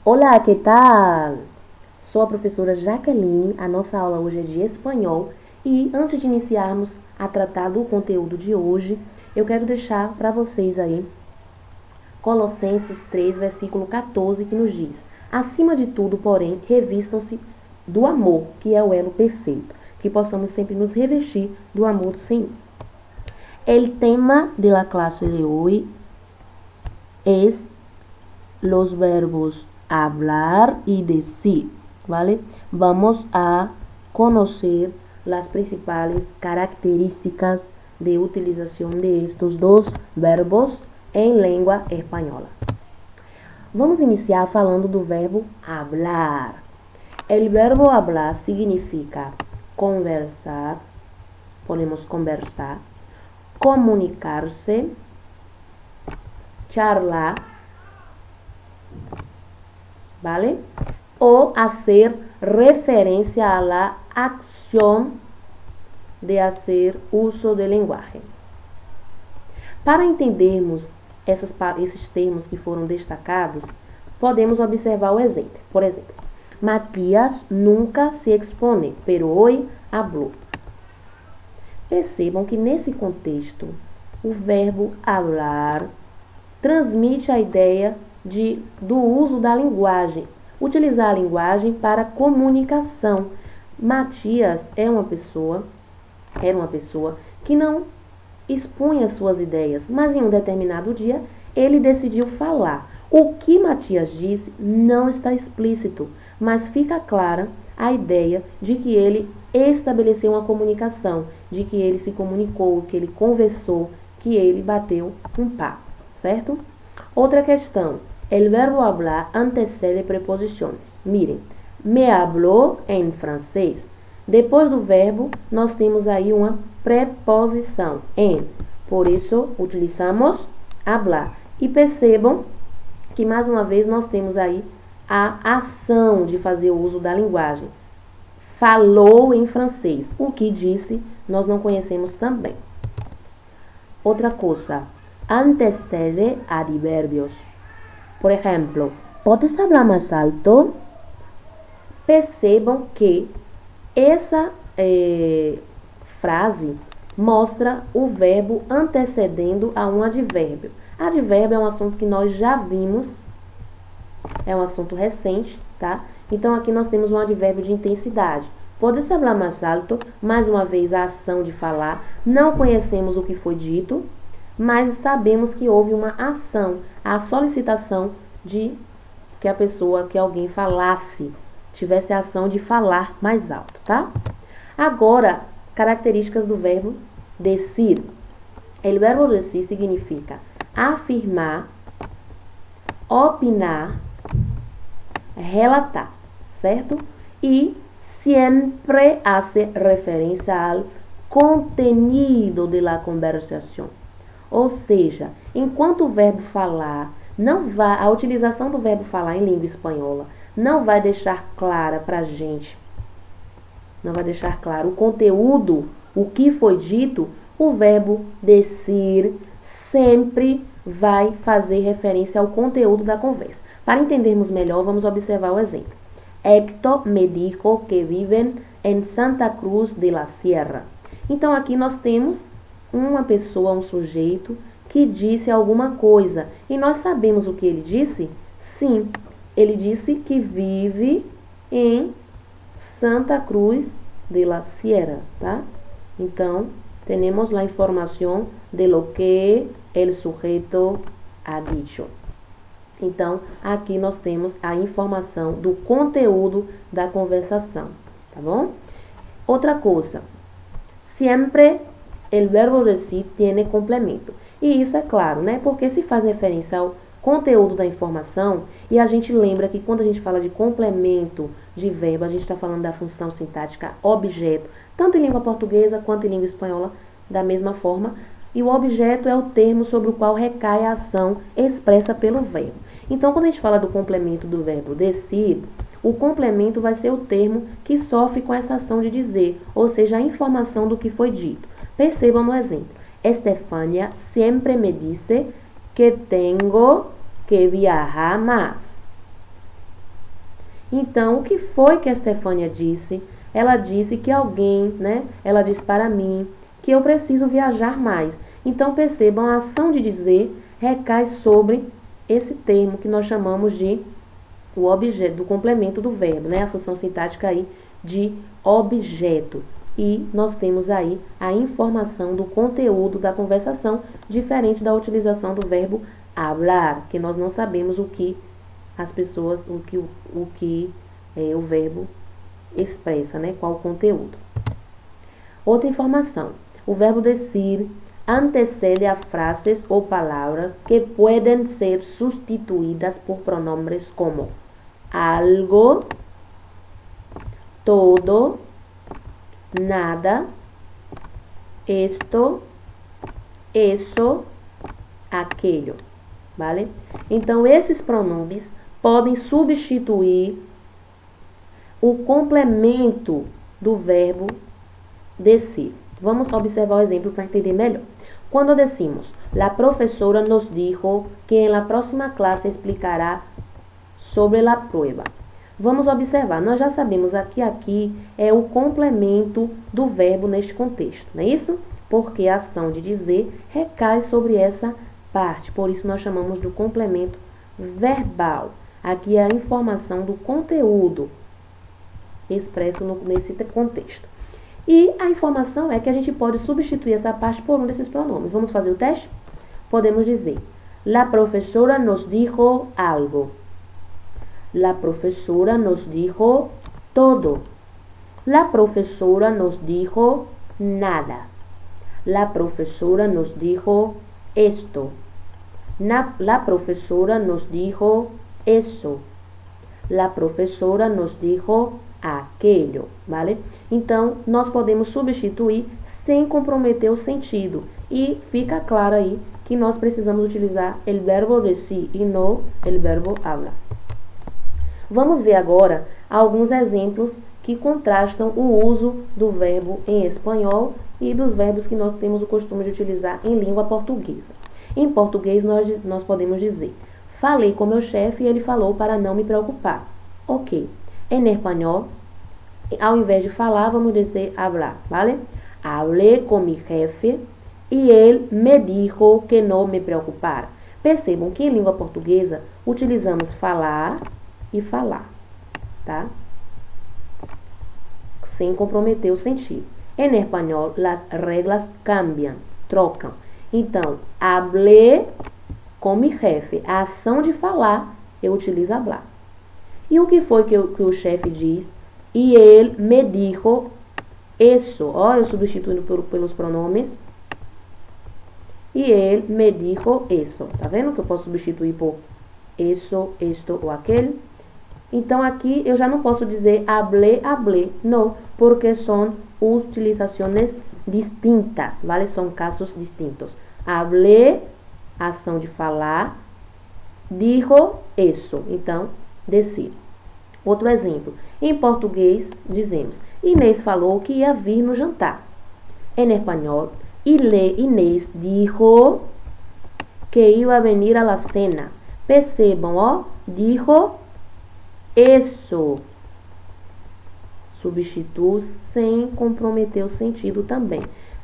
Olá, que tal? Sou a professora Jaqueline, a nossa aula hoje é de espanhol e antes de iniciarmos a tratar do conteúdo de hoje, eu quero deixar para vocês aí Colossenses 3, versículo 14, que nos diz: acima de tudo, porém, revistam-se do amor, que é o elo perfeito, que possamos sempre nos revestir do amor do Senhor. El tema de la clase de hoy es los verbos hablar y decir, ¿vale? Vamos a conocer las principales características de utilización de estos dos verbos em língua espanhola. Vamos iniciar falando do verbo hablar. El verbo hablar significa conversar, podemos conversar, comunicar-se, charlar, ¿vale? O hacer referencia a la acción de hacer uso del lenguaje. Para entendermos esses termos que foram destacados, podemos observar o exemplo. Por exemplo, Matías nunca se expone, pero hoy habló. Percebam que nesse contexto, o verbo hablar transmite a ideia do uso da linguagem, utilizar a linguagem para comunicação. Matias era uma pessoa que não expunha suas ideias, mas em um determinado dia ele decidiu falar. O que Matias disse não está explícito, mas fica clara a ideia de que ele estabeleceu uma comunicação, de que ele se comunicou, que ele conversou, que ele bateu um papo, certo? Outra questão. El verbo hablar antecede preposições. Mirem, me habló em francês. Depois do verbo, nós temos aí uma preposição, em. Por isso, utilizamos hablar. E percebam que, mais uma vez, nós temos aí a ação de fazer o uso da linguagem. Falou em francês. O que disse, nós não conhecemos também. Outra coisa. Antecede advérbios. Por exemplo, ¿puedes hablar más alto? Percebam que essa frase mostra o verbo antecedendo a um advérbio. Advérbio é um assunto que nós já vimos, é um assunto recente, tá? Então, aqui nós temos um advérbio de intensidade. ¿Puedes hablar más alto? Mais uma vez, a ação de falar. Não conhecemos o que foi dito, mas sabemos que houve uma ação, a solicitação de que alguém falasse, tivesse a ação de falar mais alto, tá? Agora, características do verbo decir. El verbo decir significa afirmar, opinar, relatar, certo? E sempre hace referência ao contenido de la conversação. Ou seja, enquanto o verbo falar a utilização do verbo falar em língua espanhola não vai deixar clara para a gente, não vai deixar claro o conteúdo, o que foi dito, o verbo decir sempre vai fazer referência ao conteúdo da conversa. Para entendermos melhor, vamos observar o exemplo. Héctor me dijo que viven en Santa Cruz de la Sierra. Então, aqui nós temos uma pessoa, um sujeito, que disse alguma coisa. E nós sabemos o que ele disse? Sim, ele disse que vive em Santa Cruz de la Sierra, tá? Então, temos a informação de lo que el sujeito ha dicho. Então, aqui nós temos a informação do conteúdo da conversação, tá bom? Outra coisa, sempre el verbo decir tiene complemento. E isso é claro, né? Porque se faz referência ao conteúdo da informação e a gente lembra que quando a gente fala de complemento de verbo, a gente está falando da função sintática objeto, tanto em língua portuguesa quanto em língua espanhola, da mesma forma. E o objeto é o termo sobre o qual recai a ação expressa pelo verbo. Então, quando a gente fala do complemento do verbo decir, o complemento vai ser o termo que sofre com essa ação de dizer, ou seja, a informação do que foi dito. Percebam no exemplo. Estefania sempre me dice que tengo que viajar más. Então, o que foi que a Estefânia disse? Ela disse que alguém, né? Ela disse para mim que eu preciso viajar mais. Então, percebam, a ação de dizer recai sobre esse termo que nós chamamos de o objeto, do complemento do verbo, né? A função sintática aí de objeto. E nós temos aí a informação do conteúdo da conversação, diferente da utilização do verbo hablar, que nós não sabemos o que as pessoas, o que o verbo expressa, né? Qual o conteúdo. Outra informação. O verbo decir antecede a frases ou palavras que podem ser sustituídas por pronombres como algo, todo, nada, esto, eso, aquello, vale? Então, esses pronomes podem substituir o complemento do verbo decir. Vamos observar o exemplo para entender melhor. Quando decimos, la profesora nos dijo que en la próxima clase explicará sobre la prueba. Vamos observar, nós já sabemos que aqui é o complemento do verbo neste contexto, não é isso? Porque a ação de dizer recai sobre essa parte, por isso nós chamamos do complemento verbal. Aqui é a informação do conteúdo expresso nesse contexto. E a informação é que a gente pode substituir essa parte por um desses pronomes. Vamos fazer o teste? Podemos dizer, la profesora nos dijo algo. La profesora nos dijo todo. La profesora nos dijo nada. La profesora nos dijo esto. La profesora nos dijo eso. La profesora nos dijo aquello, vale? Então, nós podemos substituir sem comprometer o sentido. E fica claro aí que nós precisamos utilizar o verbo decir e não o verbo hablar. Vamos ver agora alguns exemplos que contrastam o uso do verbo em espanhol e dos verbos que nós temos o costume de utilizar em língua portuguesa. Em português, nós podemos dizer, falei com meu chefe e ele falou para não me preocupar. Ok. Em espanhol, ao invés de falar, vamos dizer hablar, ¿vale? Hablé com mi jefe e ele me dijo que não me preocupara. Percebam que em língua portuguesa utilizamos falar e falar, tá? Sem comprometer o sentido. Em espanhol, as regras cambiam, trocam. Então, hablé com mi jefe. A ação de falar, eu utilizo hablar. E o que foi que o chefe diz? E ele me dijo eso. Ó, eu substituindo pelos pronomes. E ele me dijo eso. Tá vendo que eu posso substituir por eso, esto ou aquele? Então, aqui eu já não posso dizer hablé, hablé. Não, porque são utilizações distintas, vale? São casos distintos. Hablé, ação de falar. Dijo eso. Então, decir. Outro exemplo. Em português, dizemos, Inês falou que ia vir no jantar. Em espanhol, Inês dijo que iba a venir a la cena. Percebam, ó, dijo eso. Substituo sem comprometer o sentido também.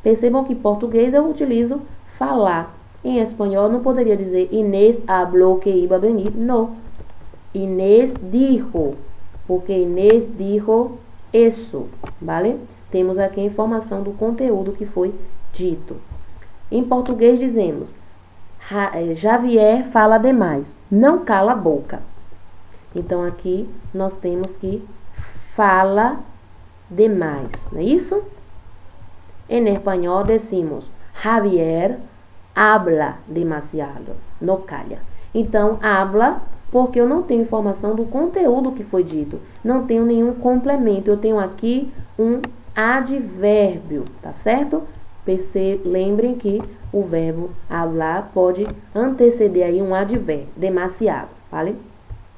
Percebam que em português eu utilizo falar. Em espanhol, não poderia dizer Inês habló que iba a venir. Não. Inês dijo, porque Inês dijo eso, vale? Temos aqui a informação do conteúdo que foi dito. Em português dizemos, Javier fala demais, não cala a boca. Então aqui nós temos que fala demais, não é isso? Em espanhol decimos, Javier habla demasiado, não calla. Então, habla porque eu não tenho informação do conteúdo que foi dito. Não tenho nenhum complemento. Eu tenho aqui um advérbio, tá certo? Lembrem que o verbo hablar pode anteceder aí um advérbio, demasiado, vale?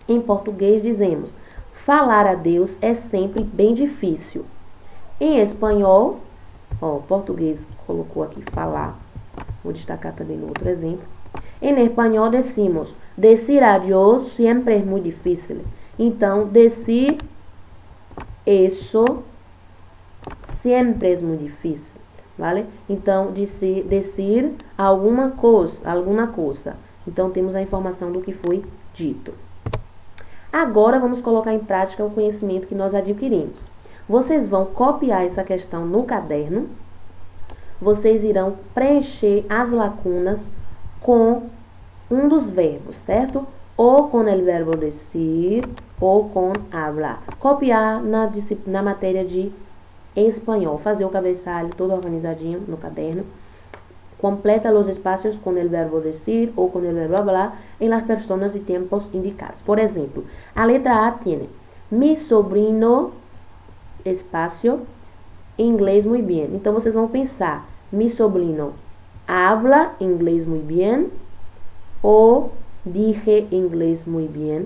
Em português dizemos, falar a Deus é sempre bem difícil. Em espanhol, ó, português colocou aqui falar. Vou destacar também no outro exemplo. En español decimos, decir adiós siempre es muy difícil. Então, decir isso sempre é muito difícil, vale? Então, decir alguma coisa. Então, temos a informação do que foi dito. Agora, vamos colocar em prática o conhecimento que nós adquirimos. Vocês vão copiar essa questão no caderno. Vocês irão preencher as lacunas com um dos verbos, certo? Ou com o verbo decir, ou com hablar. Copiar na matéria de espanhol. Fazer o cabeçalho todo organizadinho no caderno. Completa os espaços com o verbo decir ou com o verbo hablar em las personas e tempos indicados. Por exemplo, a letra A tem mi sobrino, espaço, inglês muy bien. Então, vocês vão pensar, mi sobrino habla inglês muy bien ou dije inglês muy bien,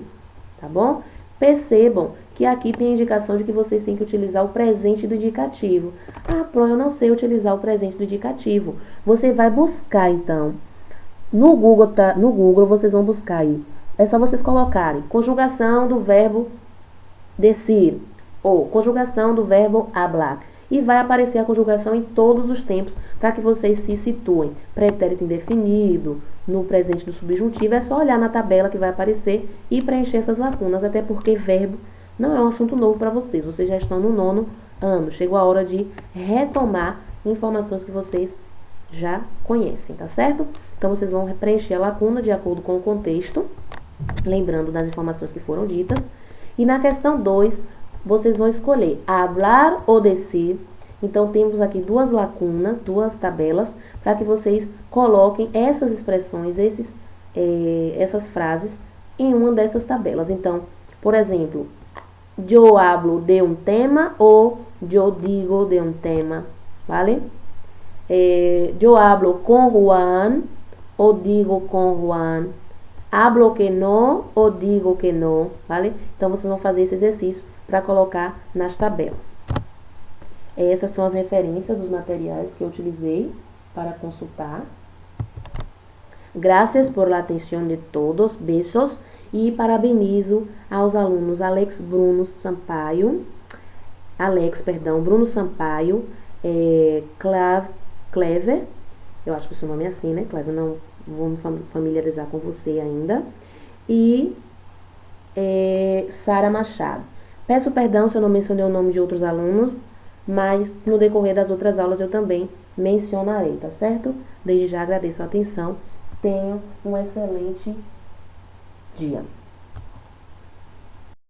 tá bom? Percebam que aqui tem a indicação de que vocês têm que utilizar o presente do indicativo. Ah, Pro, eu não sei utilizar o presente do indicativo. Você vai buscar, então, no Google vocês vão buscar aí. É só vocês colocarem conjugação do verbo decir ou conjugação do verbo hablar. E vai aparecer a conjugação em todos os tempos para que vocês se situem. Pretérito indefinido, no presente do subjuntivo, é só olhar na tabela que vai aparecer e preencher essas lacunas, até porque verbo não é um assunto novo para vocês. Vocês já estão no 9º ano. Chegou a hora de retomar informações que vocês já conhecem, tá certo? Então, vocês vão preencher a lacuna de acordo com o contexto, lembrando das informações que foram ditas. E na questão 2, vocês vão escolher hablar ou decir. Então, temos aqui duas lacunas, duas tabelas, para que vocês coloquem essas expressões, essas frases em uma dessas tabelas. Então, por exemplo, yo hablo de un tema ou yo digo de un tema, ¿vale? Yo hablo con Juan ou digo con Juan. Hablo que no ou digo que no, ¿vale? Então, vocês vão fazer esse exercício para colocar nas tabelas. Essas são as referências dos materiais que eu utilizei para consultar. Gracias por la atención de todos. Besos. E parabenizo aos alunos Bruno Sampaio, Clever, eu acho que o seu nome é assim, né? Clever, não vou me familiarizar com você ainda. E Sara Machado. Peço perdão se eu não mencionei o nome de outros alunos, mas no decorrer das outras aulas eu também mencionarei, tá certo? Desde já agradeço a atenção. Tenham um excelente dia.